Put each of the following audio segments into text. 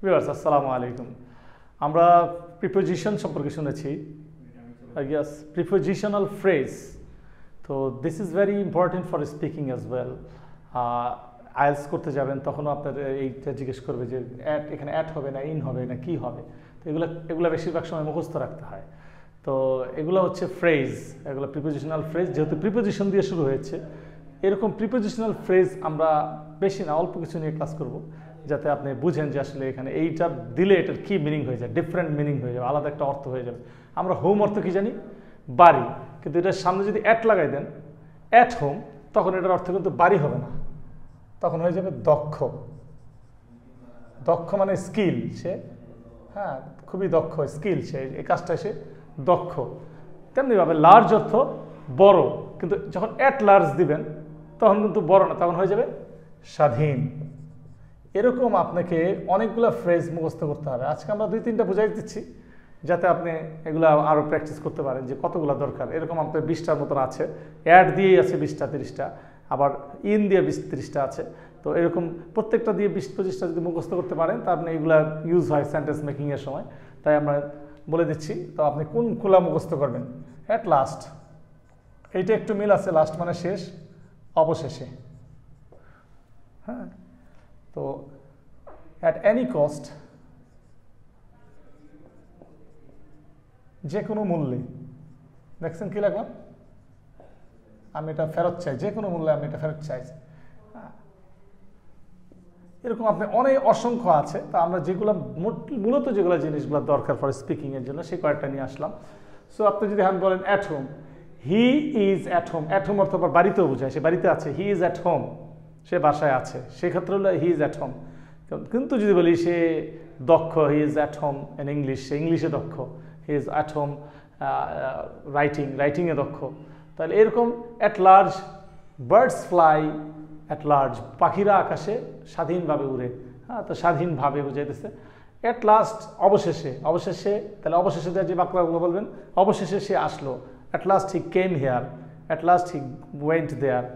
Viewers আসসালামু আলাইকুম। আমরা প্রিপোজিশন সম্পর্কে শুনেছি। Yes, prepositional phrase. তো this is very important for speaking as well. IELTS করতে যাবেন তখনও আপনার এইটা জিজ্ঞেস করবে যে অ্যাট, এখানে অ্যাট হবে না ইন হবে না কি হবে। তো এগুলো বেশিরভাগ সময় মুখস্থ রাখতে হয়। তো এগুলো হচ্ছে ফ্রেজ, এগুলো প্রিপোজিশনাল ফ্রেজ। যেহেতু প্রিপোজিশন দিয়ে শুরু হয়েছে, এরকম প্রিপোজিশনাল ফ্রেজ আমরা বেশি না অল্প কিছু নিয়ে ক্লাস করব, যাতে আপনি বুঝেন যে আসলে এখানে এইটা দিলে এটার কী মিনিং হয়ে যায়, ডিফারেন্ট মিনিং হয়ে যাবে, আলাদা একটা অর্থ হয়ে যাবে। আমরা হোম অর্থ কি জানি? বাড়ি। কিন্তু এটার সামনে যদি অ্যাট লাগাই দেন, অ্যাট হোম, তখন এটার অর্থ কিন্তু বাড়ি হবে না, তখন হয়ে যাবে দক্ষ। দক্ষ মানে স্কিল, সে হ্যাঁ খুবই দক্ষ, স্কিল, সে এই কাজটা সে দক্ষ। তেমনিভাবে লার্জ অর্থ বড়, কিন্তু যখন অ্যাট লার্জ দিবেন তখন কিন্তু বড় না, তখন হয়ে যাবে স্বাধীন। এরকম আপনাকে অনেকগুলো ফ্রেজ মুখস্থ করতে হবে। আজকে আমরা 2-3টা বুঝাই দিচ্ছি, যাতে আপনি এগুলো আরও প্র্যাকটিস করতে পারেন যে কতগুলো দরকার। এরকম আপনার 20টার মতন আছে, অ্যাড দিয়েই আছে 20টা-30টা, আবার ইন দিয়ে 20-30টা আছে। তো এরকম প্রত্যেকটা দিয়ে 20-25টা যদি মুখস্থ করতে পারেন, তা আপনি এগুলো ইউজ হয় সেন্টেন্স মেকিংয়ের সময়। তাই আমরা বলে দিচ্ছি। তো আপনি কোনগুলো মুখস্থ করবেন? অ্যাট লাস্ট, এইটা একটু মিল আছে, লাস্ট মানে শেষ, অবশেষে। হ্যাঁ, তো অ্যাট এনি কস্ট, যে কোনো মূল্যে। দেখছেন কি লাগলাম? আমি এটা ফেরত চাই, যে কোনো মূল্যে আমি এটা ফেরত চাই। এরকম আপনি অনেক অসংখ্য আছে। তা আমরা যেগুলো মূলত যেগুলো জিনিসগুলো দরকার ফর স্পিকিংয়ের জন্য, সেই কয়েকটা নিয়ে আসলাম। সো আপনি যদি আমি বলেন at home, he is at home. At home অর্থ আবার বাড়িতেও বোঝায়, সে বাড়িতে আছে। হি ইজ অ্যাট হোম, সে বাসায় আছে, সেক্ষেত্রে হলো হি ইজ অ্যাট হোম। কিন্তু যদি বলি সে দক্ষ, he is at home in English, সে ইংলিশে দক্ষ। হি ইজ অ্যাট হোম রাইটিংয়ে দক্ষ। তাহলে এরকম at large, birds fly at large, পাখিরা আকাশে স্বাধীনভাবে উড়ে। হ্যাঁ, তো স্বাধীনভাবে বুঝাইতেছে। অ্যাট লাস্ট, অবশেষে। অবশেষে, তাহলে অবশেষে যে বাক্যগুলো বলবেন, অবশেষে সে আসলো। At last he came here, at last he went there.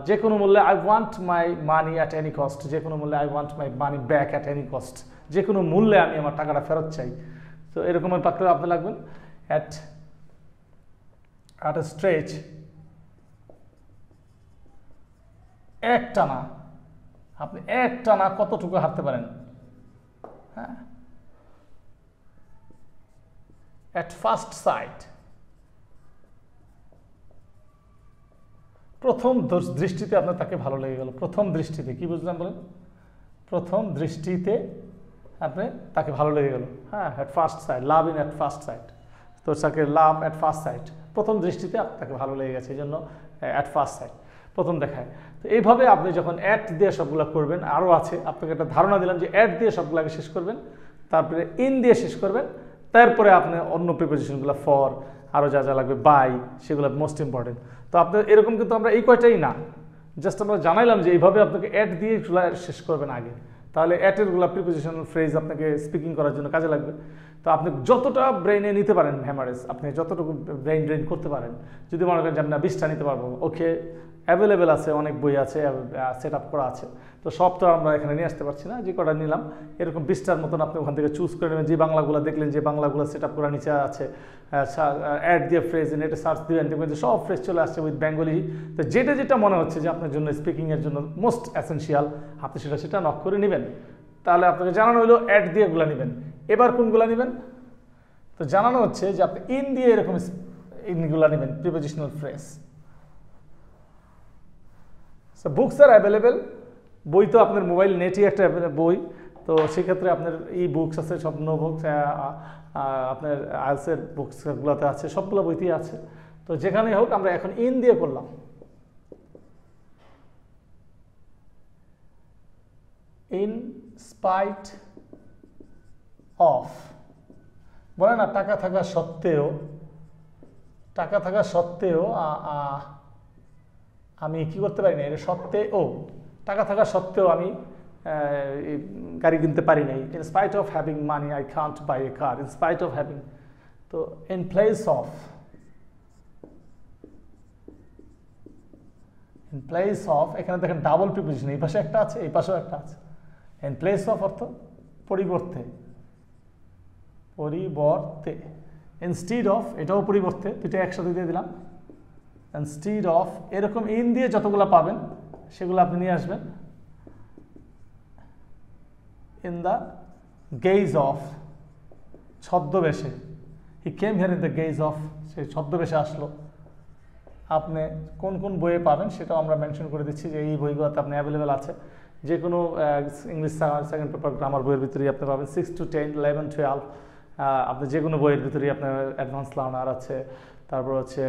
যে কোনো মূল্যে, I want my money at any cost. যে কোনো মূল্যে, I want my money back at any cost. যে কোনো মূল্যে আমি আমার টাকাটা ফেরত চাই। তো এরকমের বাক্য আপনি লাগবেন। অ্যাট এ স্ট্রেচ, একটানা, আপনি একটানা কতটুকু হাঁটতে পারেন? হ্যাঁ, অ্যাট ফার্স্ট সাইট, প্রথম দৃষ্টিতে আপনার তাকে ভালো লেগে গেল। প্রথম দৃষ্টিতে, কি বুঝলাম বলেন? প্রথম দৃষ্টিতে আপনি তাকে ভালো লেগে গেল। হ্যাঁ, at first sight, love in at first sight. তো তাকে লাভ অ্যাট ফার্স্ট সাইট, প্রথম দৃষ্টিতে তাকে ভালো লেগে গেছে, এই জন্য অ্যাট ফার্স্ট সাইট, প্রথম দেখায়। তো এইভাবে আপনি যখন অ্যাট দিয়ে সবগুলো করবেন, আরও আছে, আপনাকে একটা ধারণা দিলাম যে অ্যাট দিয়ে সবগুলোকে শেষ করবেন, তারপরে ইন দিয়ে শেষ করবেন, তারপরে আপনি অন্য প্রিপোজিশনগুলো ফর, আরও যা যা লাগবে, বাই, সেগুলো মোস্ট ইম্পর্টেন্ট। তো আপনার এরকম কিন্তু আমরা এই কয়টাই না, জাস্ট আমরা জানাইলাম যে এইভাবে আপনাকে অ্যাট দিয়ে শেষ করবেন আগে। তাহলে অ্যাটেরগুলো প্রিপোজিশনাল ফ্রেজ আপনাকে স্পিকিং করার জন্য কাজে লাগবে। তো আপনি যতটা ব্রেইনে নিতে পারেন হ্যামারেজ, আপনি যতটুকু ব্রেইন ড্রেন করতে পারেন। যদি মনে করেন যে আপনি 20টা নিতে পারবো, ওকে, অ্যাভেলেবেল আছে, অনেক বই আছে, সেট আপ করা আছে। তো সব তো আমরা এখানে নিয়ে আসতে পারছি না, যে কটা নিলাম এরকম 20টার মতন আপনি ওখান থেকে চুজ করে নেবেন। যে বাংলাগুলো দেখলেন, যে বাংলাগুলো সেট আপ করা নিচে আছে, অ্যাড দিয়ে ফ্রেজ, নেটে সার্চ দিবেন, দেখবেন যে সব ফ্রেজ চলে আসছে উইথ বেঙ্গলি। তো যেটা যেটা মনে হচ্ছে যে আপনার জন্য স্পিকিংয়ের জন্য মোস্ট এসেনশিয়াল, আপনি সেটা নক করে নেবেন। তাহলে আপনাকে জানানো হলো অ্যাড দিয়ে এগুলো নেবেন। এবার কোনগুলো নেবেন? তো জানানো হচ্ছে যে আপনি ইন দিয়ে এরকম ইনগুলো নেবেন, prepositional phrase. So books are available, বই তো আপনার মোবাইল নেটই একটা বই। তো সেক্ষেত্রে আপনার ই বুকস আছে, সব নো বুকস, আপনার আইএলসের বুকসগুলোতে আছে, সবগুলো বইতেই আছে। তো যেখানেই হোক, আমরা এখন ইন দিয়ে করলাম। ইন স্পাইট অফ, বলে না, টাকা থাকা সত্ত্বেও, টাকা থাকা সত্ত্বেও আমি কি করতে পারি না, এটা সত্ত্বেও, টাকা থাকা সত্ত্বেও আমি গাড়ি কিনতে পারি নাই। In spite of having money I can't buy a car, in spite of having. তো in place of, in place of, এখানে দেখেন ডাবল প্রিপোজিশন, এই পাশে একটা আছে, এই পাশেও একটা আছে। ইন প্লেস অফ অর্থ পরিবর্তে, পরিবর্তে, ইনস্টিড অফ, এটাও পরিবর্তে, দুটো একসাথে দিয়ে দিলাম। ইনস্টিড অফ, এরকম ইন দিয়ে যতগুলো পাবেন সেগুলো আপনি নিয়ে আসবেন। ইন দ্য গেজ অফ, ছদ্মবেশে, he came here in the guise of, সে ছদ্মবেশে আসলো। আপনি কোন কোন বইয়ে পাবেন সেটাও আমরা মেনশন করে দিচ্ছি যে এই বইগুলোতে আপনি অ্যাভেলেবেল আছে। যে কোনো ইংলিশ সেকেন্ড পেপার গ্রামার বইয়ের ভিতরেই আপনি পাবেন। 6 to 10, 11, 12 আপনি যে কোনো বইয়ের ভিতরেই আপনার অ্যাডভান্স লার্নার আছে, তারপর হচ্ছে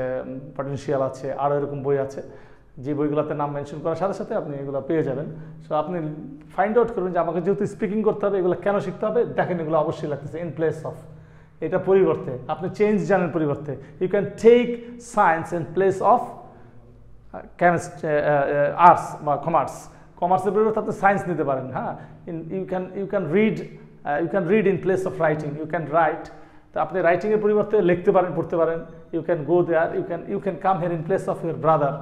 পটেনশিয়াল আছে, আরও এরকম বই আছে যে বইগুলোতে নাম মেনশন করার সাথে সাথে আপনি এগুলো পেয়ে যাবেন। সো আপনি ফাইন্ড আউট করবেন যে আমাকে যেহেতু স্পিকিং করতে হবে, এগুলো কেন শিখতে হবে, দেখেন এগুলো অবশ্যই লাগতেছে। ইন প্লেস অফ, এটা পরিবর্তে, আপনি চেঞ্জ জানেন পরিবর্তে। You can take science in place of arts বা কমার্স, কমার্সের পরিবর্তে আপনি সায়েন্স নিতে পারেন। হ্যাঁ, you can read in place of writing, you can write, তো আপনি রাইটিংয়ের পরিবর্তে লিখতে পারেন, পড়তে পারেন। You can go there, you can come here in place of your brother.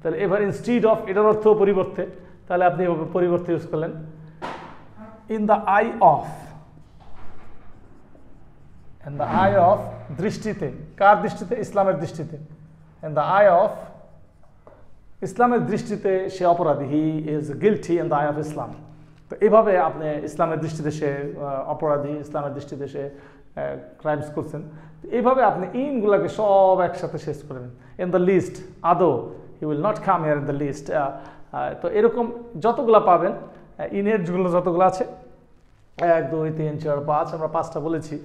তাহলে এবার ইনস্টিড অফ, এটার অর্থ পরিবর্তে, তাহলে আপনি এভাবে পরিবর্তে ইউজ করলেন। In the eye of, in the eye of, দৃষ্টিতে, কার দৃষ্টিতে, ইসলামের দৃষ্টিতে। ইন দ্য আই অফ, ইসলামের দৃষ্টিতে সে অপরাধী, he is guilty in the eye of Islam. তো এইভাবে আপনি ইসলামের দৃষ্টিতে সে অপরাধী, ইসলামের দৃষ্টিতে সে ক্রাইমস করছেন। এইভাবে আপনি ইনগুলোকে সব একসাথে শেষ করবেন। ইন দ্য লিস্ট, আদৌ, he will not come here in the list. তো এরকম যতগুলো পাবেন, ইনের যেগুলো যতগুলো আছে, 1, 2, 3, 4, 5, আমরা 5টা বলেছি।